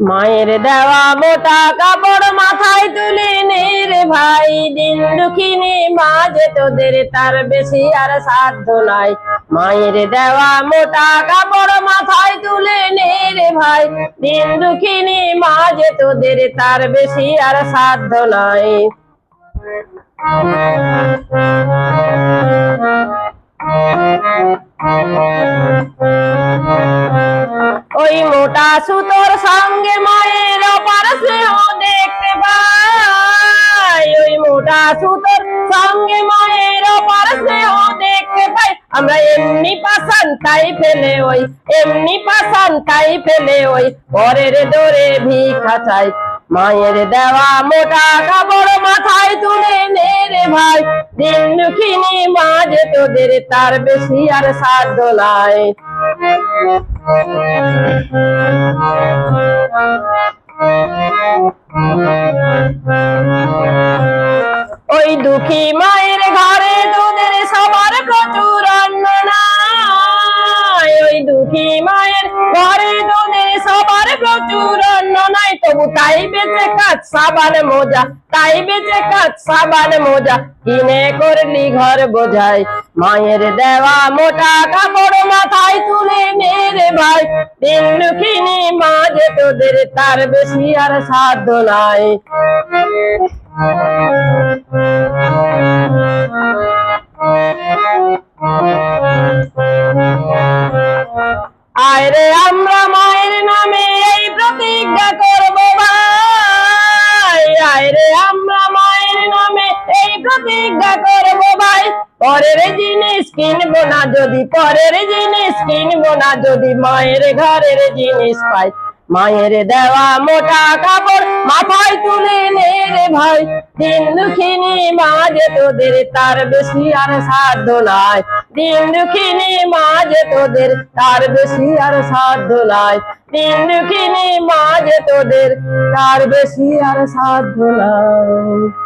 মায়ের দেওয়া মোটা কাপড় মাথায় তুলে নে রে ভাই, দিন দুঃখিনী মা যে তোদের তার বেশি আর সাধ্য নাই। মায়ের দেওয়া মোটা কাপড় মাথায় তুলে নে রে ভাই, দিন দুঃখিনী মা যে তোদের তার বেশি আর সাধ্য নাই। ওই মোটা সুতোর সঙ্গে মায়ের অপার স্নেহ দেখতে পাই, ওই মোটা সুতোর সঙ্গে মায়ের অপার স্নেহ দেখতে পাই। আমরা এমনি পাষাণ তাই ফেলে ওই, এমনি পাষাণ তাই ফেলে ওই পরের দরে ভিক্ষা চাই। মায়ের দেওয়া মোটা কাপড় মাথায় তুলে নে রে ভাই, দিন দুঃখিনী মা যে তোদের তার বেশি আর সাধ্য নাই। ওই দুঃখী মায়ের ঘরে তোদের সবার প্রচুর অন্ন নাই, ওই দুঃখী মায়ের ঘরে তোদের সবার প্রচুর অন্ন নাই। তবু তাই বেঁচে কাজ সাবান মোজা, তাই বেঁচে কাজ সাবান মোজা কিনে করলি ঘর বোঝাই। মায়ের দেওয়া মোটা কাপড় মাথায় তুলে নে রে ভাই, দিন দুঃখিনী মা যে তোদের তার বেশি আর সাধ্য নাই। আয়রে আমরা মায়ের নামে এই প্রতিজ্ঞা করব ভাই, আয়রে আমরা মায়ের নামে এই প্রতিজ্ঞা করব ভাই। পরের জিনিস কিনবো না যদি, পরের জিনিস কিনবো না যদি মায়ের ঘরের জিনিস পাই। মায়ের দেওয়া মোটা কাপড় মাথায় তুলে নে রে ভাই, দিন দুঃখিনী মা যে তোদের তার বেশি আর সাধ্য নাই। দিন দুঃখিনী মা যে তোদের তার বেশি আর সাধ্য নাই। দিন দুঃখিনী মা যে তোদের তার বেশি আর সাধ্য নাই।